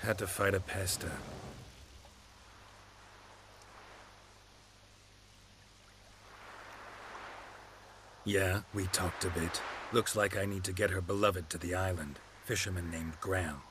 Had to fight a pesta. Yeah, we talked a bit. Looks like I need to get her beloved to the island. Fisherman named Graham.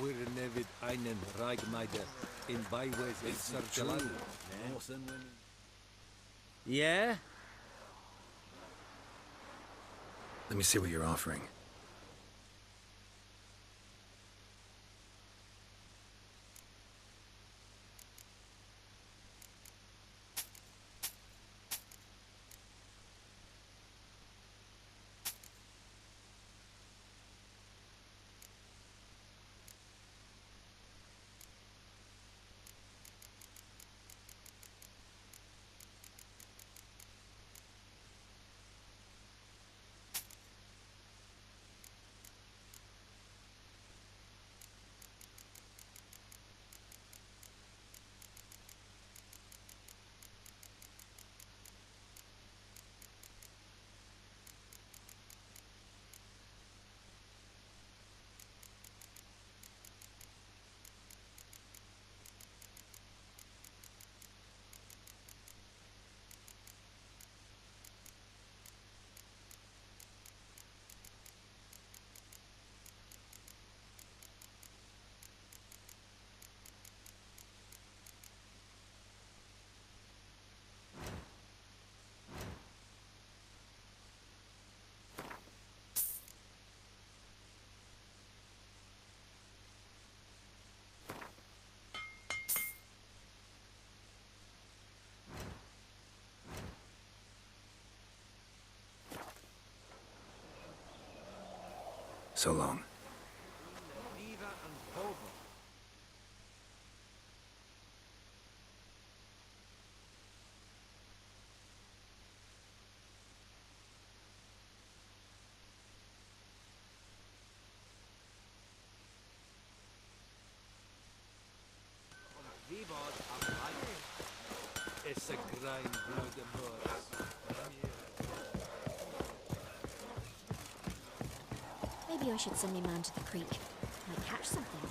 Wir nevid einen Reigmeider in Bywes in Circular. Yeah? Let me see what you're offering. So long. It's a grind blood and boys. Maybe I should send me man to the creek. Might catch something.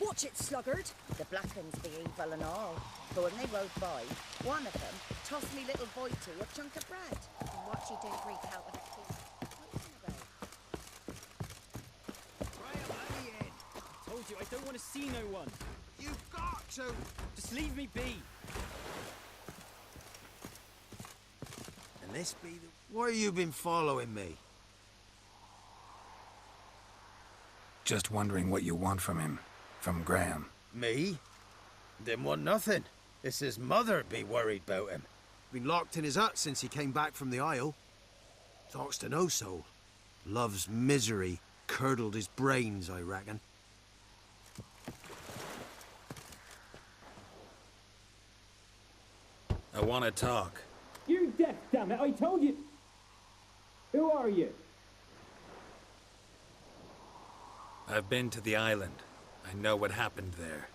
Watch it, sluggard. The black uns be evil and all. But when they rode by, one of them tossed me little boy to a chunk of bread. And watch you don't break out with a piece. I told you, I don't want to see no one. You've got to! Just leave me be. And this be the... Why you been following me? Just wondering what you want from him. From Graham. Me? Didn't want nothing. It's his mother be worried about him. Been locked in his hut since he came back from the Isle. Talks to no soul. Love's misery curdled his brains, I reckon. I want to talk. You're deaf, damn it! I told you. Who are you? I've been to the island. I know what happened there.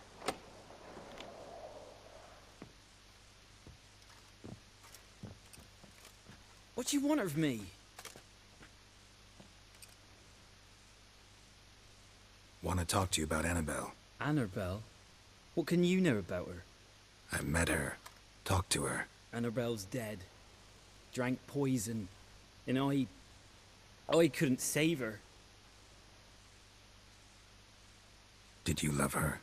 What do you want of me? Want to talk to you about Annabelle. Annabelle? What can you know about her? I met her. Talked to her. Annabelle's dead. Drank poison. And I couldn't save her. Did you love her?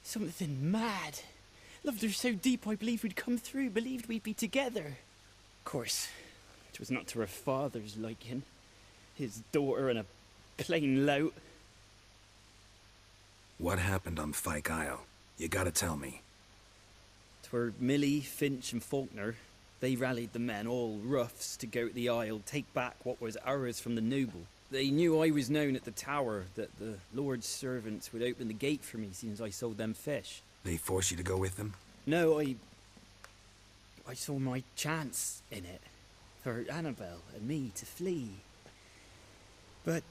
Something mad. Loved her so deep I believed we'd come through, believed we'd be together. Of course, it was not to her father's liking. His daughter and a plain lout. What happened on Fyke Isle? You gotta tell me. 'Twere Millie, Finch and Faulkner. They rallied the men, all roughs, to go to the Isle, take back what was ours from the noble. They knew I was known at the tower, that the Lord's servants would open the gate for me since I sold them fish. They force you to go with them? No, I saw my chance in it. For Annabelle and me to flee. But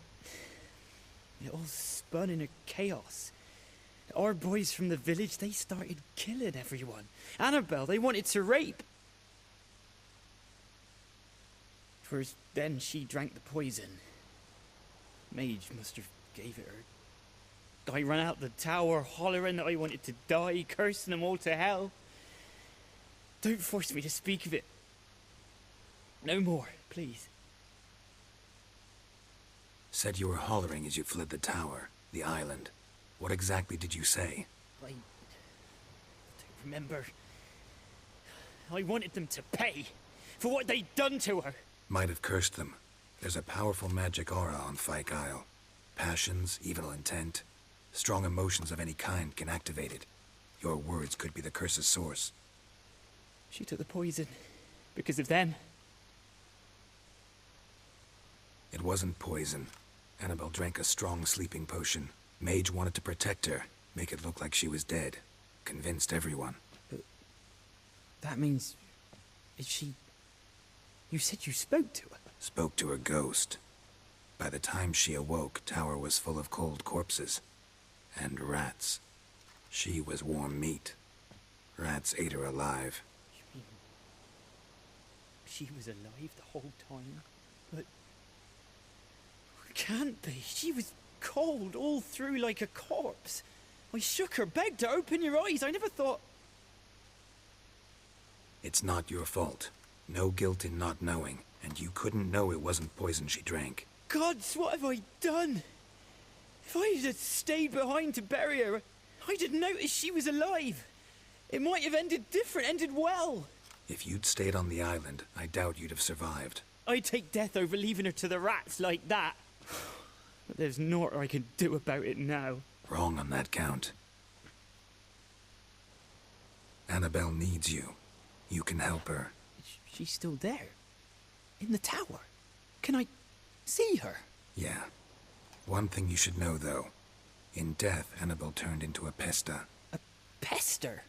it all spun in a chaos. Our boys from the village, they started killing everyone. Annabelle, they wanted to rape. First, then she drank the poison. Mage must have gave it her. I ran out the tower hollering that I wanted to die, cursing them all to hell. Don't force me to speak of it. No more, please. Said you were hollering as you fled the tower, the island. What exactly did you say? I don't remember. I wanted them to pay for what they'd done to her. Might have cursed them. There's a powerful magic aura on Fyke Isle. Passions, evil intent, strong emotions of any kind can activate it. Your words could be the curse's source. She took the poison because of them. It wasn't poison. Annabelle drank a strong sleeping potion. Mage wanted to protect her, make it look like she was dead. Convinced everyone. But that means... is she... You said you spoke to her? Spoke to her ghost. By the time she awoke, tower was full of cold corpses. And rats. She was warm meat. Rats ate her alive. You mean... she was alive the whole time? But... can't be. She was cold all through like a corpse. I shook her, begged her, open your eyes. I never thought... It's not your fault. No guilt in not knowing, and you couldn't know it wasn't poison she drank. Gods, what have I done? If I had stayed behind to bury her, I'd have noticed she was alive. It might have ended different, ended well. If you'd stayed on the island, I doubt you'd have survived. I'd take death over leaving her to the rats like that. But there's naught I can do about it now. Wrong on that count. Annabelle needs you. You can help her. She's still there. In the tower. Can I see her? Yeah. One thing you should know, though. In death, Annabelle turned into a pesta. A pester?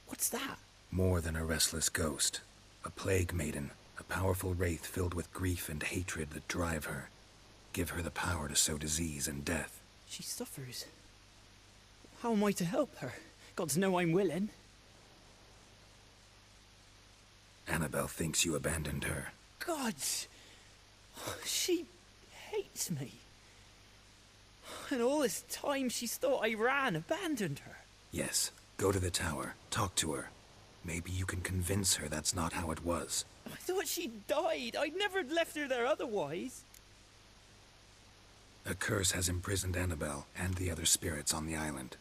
What's that? More than a restless ghost. A plague maiden. A powerful wraith filled with grief and hatred that drive her. Give her the power to sow disease and death. She suffers. How am I to help her? Gods know I'm willing. Annabelle thinks you abandoned her. Gods! She hates me. And all this time she's thought I ran, abandoned her. Yes. Go to the tower. Talk to her. Maybe you can convince her that's not how it was. I thought she died. I'd never left her there otherwise. A curse has imprisoned Annabelle and the other spirits on the island.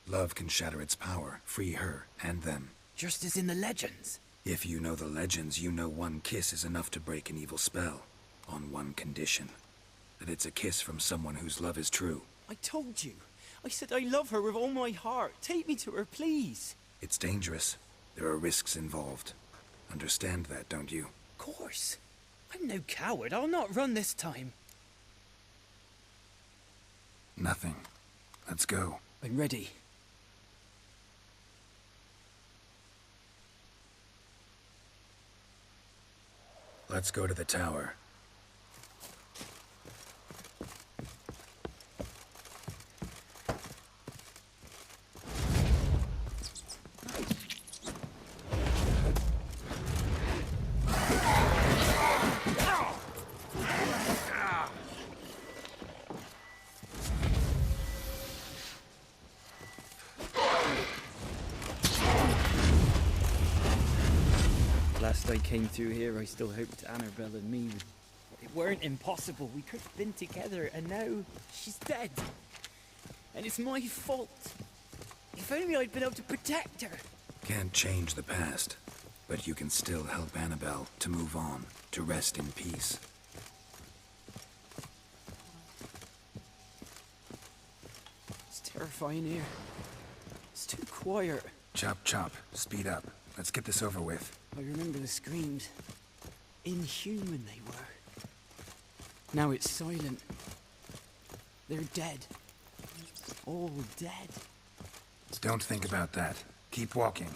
Love can shatter its power, free her and them. Just as in the legends. If you know the legends, you know one kiss is enough to break an evil spell. On one condition. That it's a kiss from someone whose love is true. I told you. I said I love her with all my heart. Take me to her, please. It's dangerous. There are risks involved. Understand that, don't you? Of course. I'm no coward. I'll not run this time. Nothing. Let's go. I'm ready. Let's go to the tower. I came through here, I still hoped Annabelle and me it weren't impossible. We could have been together, and now she's dead. And it's my fault. If only I'd been able to protect her. Can't change the past, but you can still help Annabelle to move on, to rest in peace. It's terrifying here. It's too quiet. Chop, chop. Speed up. Let's get this over with. I remember the screams. Inhuman they were. Now it's silent. They're dead. All dead. Don't think about that. Keep walking.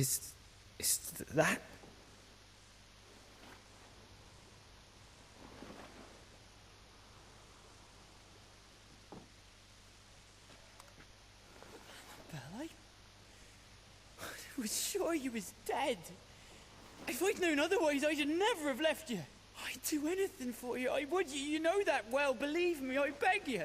Is that? Annabelle, I was sure you was dead. If I'd known otherwise, I'd never have left you. I'd do anything for you. I would. You know that well. Believe me, I beg you.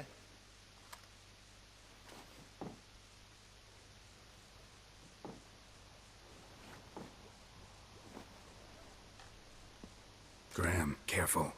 Graham, careful.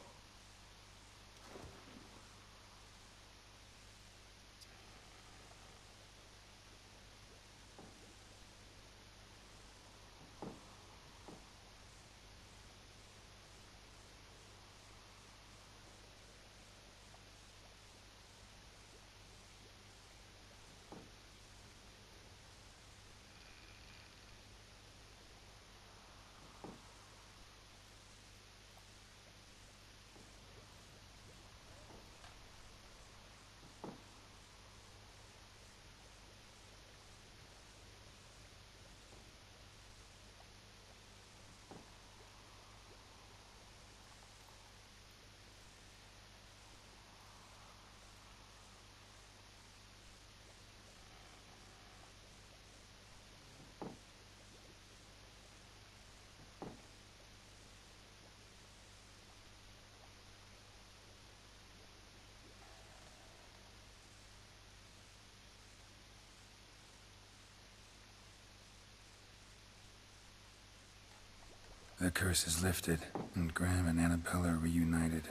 The curse is lifted, and Graham and Annabelle are reunited.